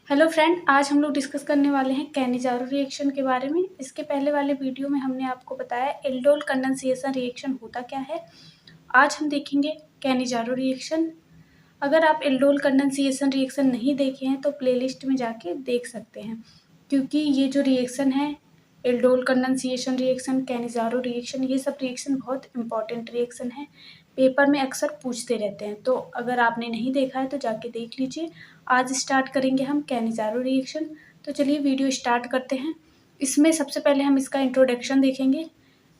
Hello friend, आज हम लोग डिस्कस करने वाले हैं कैनिजारो रिएक्शन के बारे में। इसके पहले वाले वीडियो में हमने आपको बताया एल्डोल कंडेंसेशन रिएक्शन होता क्या है। आज हम देखेंगे कैनिजारो रिएक्शन। अगर आप एल्डोल कंडेंसेशन रिएक्शन नहीं देखे हैं तो प्लेलिस्ट में जाके देख सकते हैं, क्योंकि ये जो रिएक्शन है aldol condensation reaction, Cannizzaro reaction, ये सब रिएक्शन बहुत इंपॉर्टेंट रिएक्शन है। पेपर में अक्सर पूछते रहते हैं, तो अगर आपने नहीं देखा है तो जाके देख लीजिए। आज स्टार्ट करेंगे हम कैनिजारो रिएक्शन। तो चलिए वीडियो स्टार्ट करते हैं। इसमें सबसे पहले हम इसका इंट्रोडक्शन देखेंगे,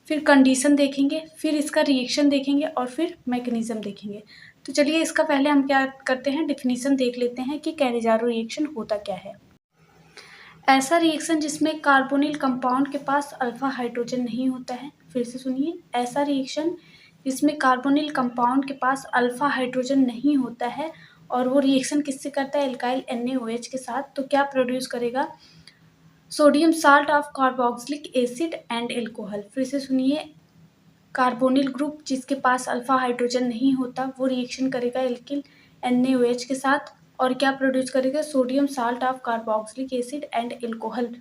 फिर कंडीशन देखेंगे, फिर इसका रिएक्शन देखेंगे और फिर मैकेनिज्म देखेंगे। तो चलिए इसका पहले हम क्या करते हैं, डिफिनीशन देख लेते हैं कि कैनिजारो रिएक्शन होता क्या है। ऐसा रिएक्शन जिसमें कार्बोनिल कंपाउंड के पास अल्फा हाइड्रोजन नहीं होता है। फिर से सुनिए, ऐसा रिएक्शन जिसमें कार्बोनिल कंपाउंड के पास अल्फा हाइड्रोजन नहीं होता है और वो रिएक्शन किससे करता है, एल्काइल NaOH के साथ। तो क्या प्रोड्यूस करेगा, sodium salt of carboxylic acid and alcohol. फिर से सुनिए, कार्बोनिल ग्रुप जिसके पास अल्फा हाइड्रोजन नहीं होता वो रिएक्शन करेगा एल्किल NaOH के साथ और क्या प्रोड्यूस करेगा, sodium salt of carboxylic acid and alcohol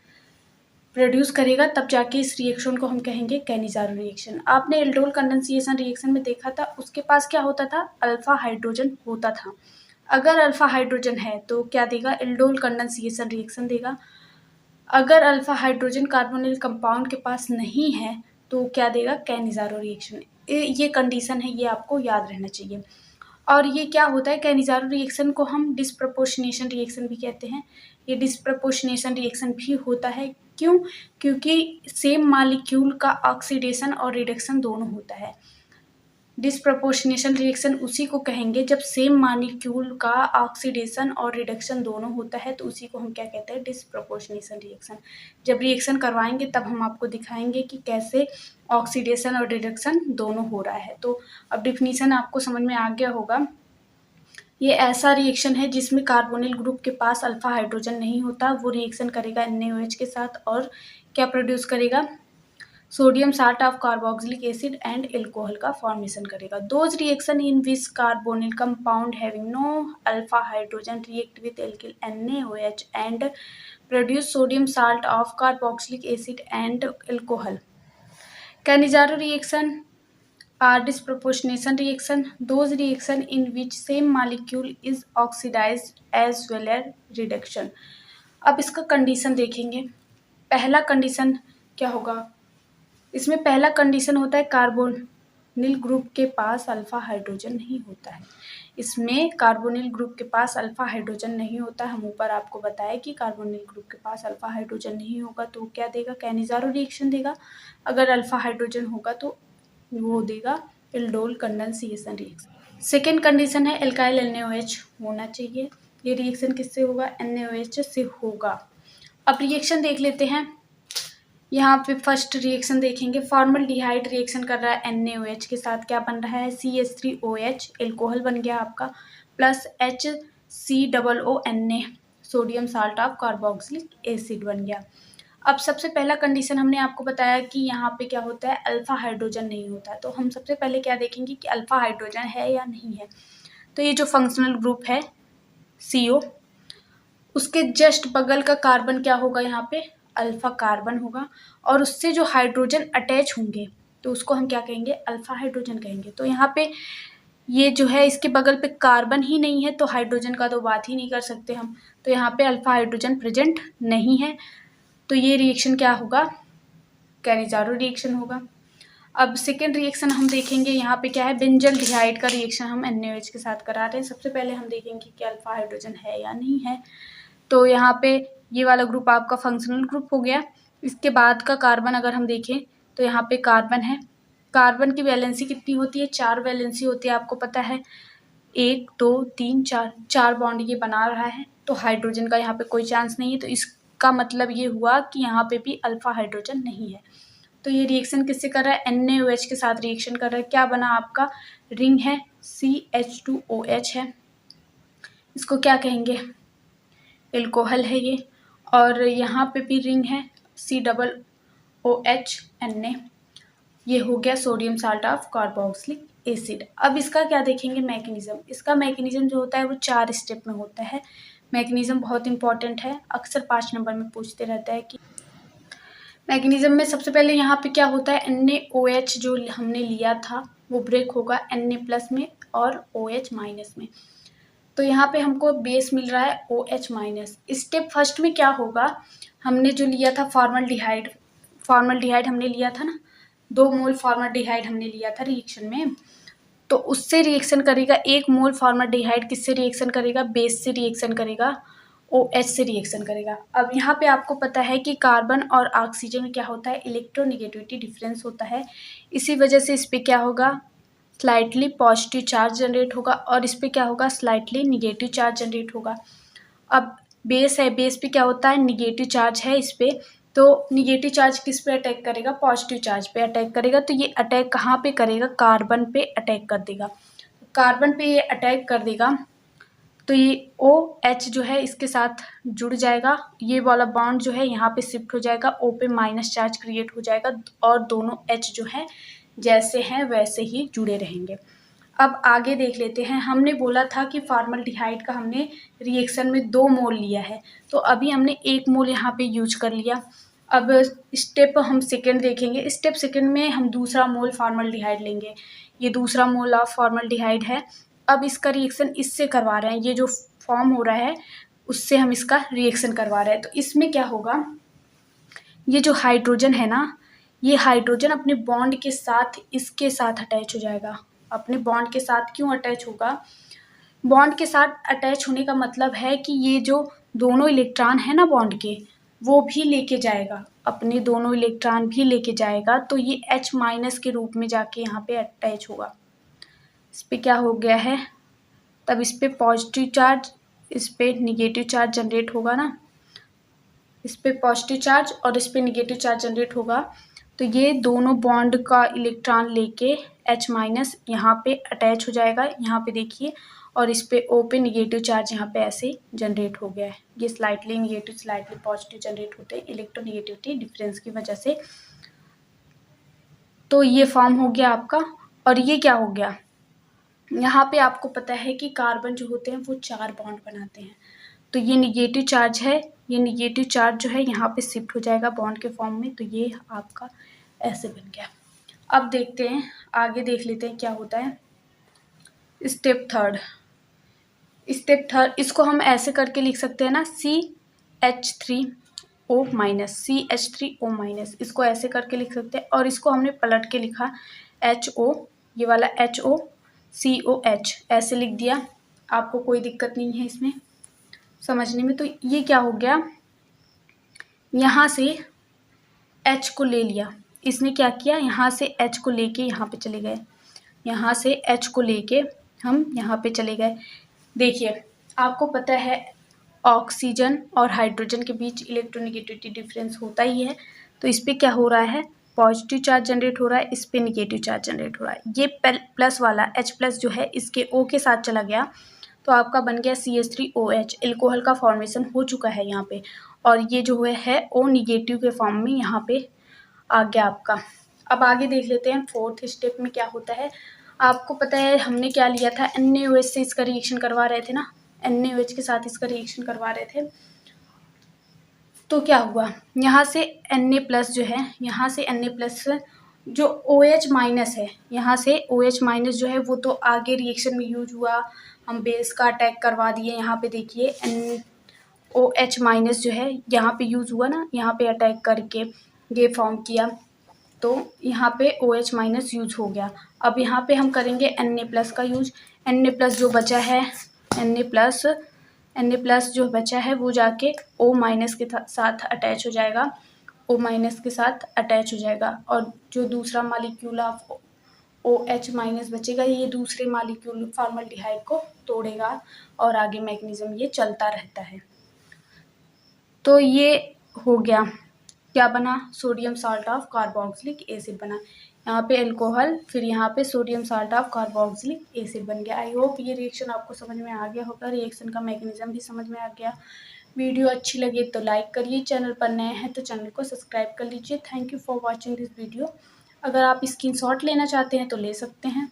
produce करेगा। तब जाके इस रिएक्शन को हम कहेंगे कैनिजारो रिएक्शन। आपने एल्डोल कंडेंसेशन रिएक्शन में देखा था, उसके पास क्या होता था, अल्फा हाइड्रोजन होता था। अगर अल्फा हाइड्रोजन है तो क्या देगा, एल्डोल कंडेंसेशन रिएक्शन देगा। अगर अल्फा हाइड्रोजन कार्बोनिल कंपाउंड के पास नहीं है तो क्या देगा, कैनिजारो रिएक्शन। ये कंडीशन है, ये आपको याद रहना चाहिए। और ये क्या होता है, कैनिजारो रिएक्शन को हम डिस्प्रपोर्शनेशन रिएक्शन भी कहते हैं। ये डिस्प्रपोर्शनेशन रिएक्शन भी होता है, क्यों, क्योंकि सेम मॉलिक्यूल का ऑक्सीडेशन और रिडक्शन दोनों होता है। डिस्प्रपोर्शनेशन रिएक्शन उसी को कहेंगे जब सेम मॉलिक्यूल का ऑक्सीडेशन और रिडक्शन दोनों होता है, तो उसी को हम क्या कहते हैं, डिस्प्रपोर्शनेशन रिएक्शन। जब रिएक्शन करवाएंगे तब हम आपको दिखाएंगे कि कैसे ऑक्सीडेशन और रिडक्शन दोनों हो रहा है। तो अब डिफिनीशन आपको समझ में आ गया होगा। ये ऐसा रिएक्शन है जिसमें कार्बोनिल ग्रुप के पास अल्फा हाइड्रोजन नहीं होता, वो रिएक्शन करेगा NaOH के साथ और क्या प्रोड्यूस करेगा, sodium salt of carboxylic acid and alcohol का फॉर्मेशन करेगा। Those reaction in which carbonyl compound having no alpha hydrogen react with alkyl NaOH and produce sodium salt of carboxylic acid and alcohol. Cannizzaro reaction are disproportionation reaction, those reaction in which same molecule is oxidized as well as reduction। अब इसका condition देखेंगे। पहला condition क्या होगा, इसमें पहला condition होता है कार्बोनिल ग्रुप के पास अल्फा हाइड्रोजन नहीं होता है। इसमें कार्बोनिल ग्रुप के पास अल्फा हाइड्रोजन नहीं होता। हम ऊपर आपको बताया कि कार्बोनिल ग्रुप के पास अल्फा हाइड्रोजन नहीं होगा तो क्या देगा, कैनिजारो रिएक्शन देगा। अगर अल्फा हाइड्रोजन होगा तो वो देगा aldol condensation reaction. Second condition है एल्काइल NaOH होना चाहिए। ये रिएक्शन किससे होगा, NaOH से होगा। अब रिएक्शन देख लेते हैं। यहाँ पे फर्स्ट रिएक्शन देखेंगे, फॉर्मल्डिहाइड रिएक्शन कर रहा है NaOH के साथ, क्या बन रहा है, CH3OH एल्कोहल बन गया आपका, plus HCOONA sodium salt of carboxylic acid बन गया। अब सबसे पहला कंडीशन हमने आपको बताया कि यहाँ पे क्या होता है, अल्फा हाइड्रोजन नहीं होता है। तो हम सबसे पहले क्या देखेंगे कि अल्फा हाइड्रोजन है या नहीं है। तो ये जो फंक्शनल ग्रुप है CO, उसके जस्ट बगल का कार्बन क्या होगा, यहाँ पे अल्फा कार्बन होगा और उससे जो हाइड्रोजन अटैच होंगे तो उसको हम क्या कहेंगे, अल्फा हाइड्रोजन कहेंगे। तो यहाँ पे ये जो है इसके बगल पे कार्बन ही नहीं है तो हाइड्रोजन का तो बात ही नहीं कर सकते हम। तो यहाँ पे अल्फा हाइड्रोजन प्रेजेंट नहीं है, तो ये रिएक्शन क्या होगा, कैनिजारो रिएक्शन होगा। अब सेकेंड रिएक्शन हम देखेंगे, यहाँ पे क्या है, बेंजल्डिहाइड का रिएक्शन हम NaOH के साथ करा रहे हैं। सबसे पहले हम देखेंगे कि अल्फा हाइड्रोजन है या नहीं है। तो यहाँ पे ये वाला ग्रुप आपका फंक्शनल ग्रुप हो गया। इसके बाद का कार्बन अगर हम देखें तो यहाँ पे कार्बन है। कार्बन की वैलेंसी कितनी होती है, 4 वैलेंसी होती है, आपको पता है 1 2 3 4, 4 बॉन्ड ये बना रहा है। तो हाइड्रोजन का यहाँ पे कोई चांस नहीं है, तो इसका मतलब ये हुआ कि यहाँ पे भी अल्फा हाइड्रोजन नहीं है। तो ये रिएक्शन किससे कर रहा है, NaOH के साथ रिएक्शन कर रहा है। क्या बना आपका, रिंग है CH2OH है, इसको क्या कहेंगे, एल्कोहल है ये। और यहाँ पे भी रिंग है COOH ये हो गया sodium salt of carboxylic acid. अब इसका क्या देखेंगे, मैकेनिज्म। इसका मैकेनिज्म जो होता है वो 4 स्टेप में होता है। मैग्नीशियम बहुत इंपॉर्टेंट है, अक्सर 5 नंबर में पूछते रहता है कि मैग्नीशियम में सबसे पहले यहाँ पे क्या होता है, NaOH जो हमने लिया था वो ब्रेक होगा Na+ में और OH- में। तो यहाँ पे हमको बेस मिल रहा है OH-। स्टेप फर्स्ट में क्या होगा, हमने जो लिया था फॉर्मल्डिहाइड हमने लिया था ना, 2 मोल फॉर्मल्डिहाइड हमने लिया था रिएक्शन में, तो उससे रिएक्शन करेगा 1 मोल फॉर्मल्डिहाइड, किससे रिएक्शन करेगा, बेस से रिएक्शन करेगा, OH से रिएक्शन करेगा। अब यहाँ पे आपको पता है कि कार्बन और ऑक्सीजन में क्या होता है, इलेक्ट्रोनेगेटिविटी डिफरेंस होता है, इसी वजह से इस पर क्या होगा, स्लाइटली पॉजिटिव चार्ज जनरेट होगा और इस पर क्या होगा, स्लाइटली निगेटिव चार्ज जनरेट होगा। अब बेस है, बेस पे क्या होता है, निगेटिव चार्ज है इस पर, तो निगेटिव चार्ज किस पे अटैक करेगा, पॉजिटिव चार्ज पे अटैक करेगा। तो ये अटैक कहाँ पे करेगा, कार्बन पे अटैक कर देगा। कार्बन पे ये अटैक कर देगा तो ये OH जो है इसके साथ जुड़ जाएगा, ये वाला बॉन्ड जो है यहाँ पे शिफ्ट हो जाएगा, O पे माइनस चार्ज क्रिएट हो जाएगा और दोनों H जो है जैसे हैं वैसे ही जुड़े रहेंगे। अब आगे देख लेते हैं, हमने बोला था कि फॉर्मल्डिहाइड का हमने रिएक्शन में 2 मोल लिया है, तो अभी हमने 1 मोल यहाँ पे यूज कर लिया। अब स्टेप हम सेकेंड देखेंगे, स्टेप सेकेंड में हम दूसरा मोल फॉर्मल्डिहाइड लेंगे, ये दूसरा मोल ऑफ फॉर्मल्डिहाइड है। अब इसका रिएक्शन इससे करवा रहे हैं, ये जो फॉर्म हो रहा है उससे हम इसका रिएक्शन करवा रहे हैं। तो इसमें क्या होगा, ये जो हाइड्रोजन है ना, ये हाइड्रोजन अपने बॉन्ड के साथ इसके साथ अटैच हो जाएगा। अपने बॉन्ड के साथ क्यों अटैच होगा, बॉन्ड के साथ अटैच होने का मतलब है कि ये जो दोनों इलेक्ट्रॉन है ना बॉन्ड के, वो भी लेके जाएगा, अपने दोनों इलेक्ट्रॉन भी लेके जाएगा, तो ये H- के रूप में जाके यहाँ पे अटैच होगा। इस पर क्या हो गया है, तब इस पर पॉजिटिव चार्ज, इस पर निगेटिव चार्ज जनरेट होगा ना, इस पर पॉजिटिव चार्ज और इस पर निगेटिव चार्ज जनरेट होगा। तो ये दोनों बॉन्ड का इलेक्ट्रॉन लेके H- यहाँ पे अटैच हो जाएगा, यहाँ पे देखिए, और इस पे O पे निगेटिव चार्ज यहाँ पे ऐसे जनरेट हो गया है। ये slightly negative slightly positive generate होते हैं इलेक्ट्रोनेगेटिविटी डिफरेंस की वजह से। तो ये फॉर्म हो गया आपका, और ये क्या हो गया, यहाँ पे आपको पता है कि कार्बन जो होते हैं वो 4 बॉन्ड बनाते हैं, तो ये निगेटिव चार्ज है, ये निगेटिव चार्ज जो है यहाँ पे शिफ्ट हो जाएगा बॉन्ड के फॉर्म में, तो ये आपका ऐसे बन गया। अब देखते हैं आगे, देख लेते हैं क्या होता है। स्टेप थर्ड, इसको हम ऐसे करके लिख सकते हैं ना, CH3O-, इसको ऐसे करके लिख सकते हैं, और इसको हमने पलट के लिखा HO, ये वाला HOCOH ऐसे लिख दिया। आपको कोई दिक्कत नहीं है इसमें समझने में। तो ये क्या हो गया, यहाँ से H को ले लिया, इसने क्या किया, यहाँ से H को लेके यहाँ पे चले गए, यहाँ से H को लेके हम यहाँ पे चले गए। देखिए आपको पता है ऑक्सीजन और हाइड्रोजन के बीच इलेक्ट्रोनेगेटिविटी डिफरेंस होता ही है, तो इस पर क्या हो रहा है, पॉजिटिव चार्ज जनरेट हो रहा है, इस पर निगेटिव चार्ज जनरेट हो रहा है। ये प्लस वाला H+ जो है इसके O के साथ चला गया, तो आपका बन गया CH3OH, एल्कोहल का फॉर्मेशन हो चुका है यहाँ पे, और ये जो है O निगेटिव के फॉर्म में यहाँ पे आ गया आपका। अब आगे देख लेते हैं फोर्थ स्टेप में क्या होता है। आपको पता है हमने क्या लिया था, NaOH से इसका रिएक्शन करवा रहे थे ना, NaOH के साथ इसका रिएक्शन करवा रहे थे। तो क्या हुआ, यहाँ से Na+ जो है, यहाँ से Na+ जो OH- है, यहाँ से OH- जो है वो तो आगे रिएक्शन में यूज हुआ, हम बेस का अटैक करवा दिए। यहाँ पे देखिए OH- जो है यहाँ पे यूज हुआ ना, यहाँ पे अटैक करके ये फॉर्म किया, तो यहाँ पे OH- यूज हो गया। अब यहाँ पे हम करेंगे Na+ का यूज। Na+ जो बचा है, Na+ जो बचा है वो जाके O- के साथ अटैच हो जाएगा, O- के साथ अटैच हो जाएगा, और जो दूसरा मालिक्यूल ऑफ OH- बचेगा, ये दूसरे मालिक्यूल फॉर्मल्डिहाइड को तोड़ेगा और आगे मैग्नीशियम ये चलता रहता है। तो ये हो गया, क्या बना, sodium salt of carboxylic acid बना। यहाँ पे अल्कोहल, फिर यहाँ पे sodium salt of carboxylic acid बन गया। आई होप ये रिएक्शन आपको समझ में आ गया होगा, रिएक्शन का मैकेनिज्म भी समझ में आ गया। वीडियो अच्छी लगे तो लाइक करिए, चैनल पर नए हैं तो चैनल को सब्सक्राइब कर लीजिए। Thank you for watching this video. अगर आप स्क्रीनशॉट लेना चाहते हैं तो ले सकते हैं।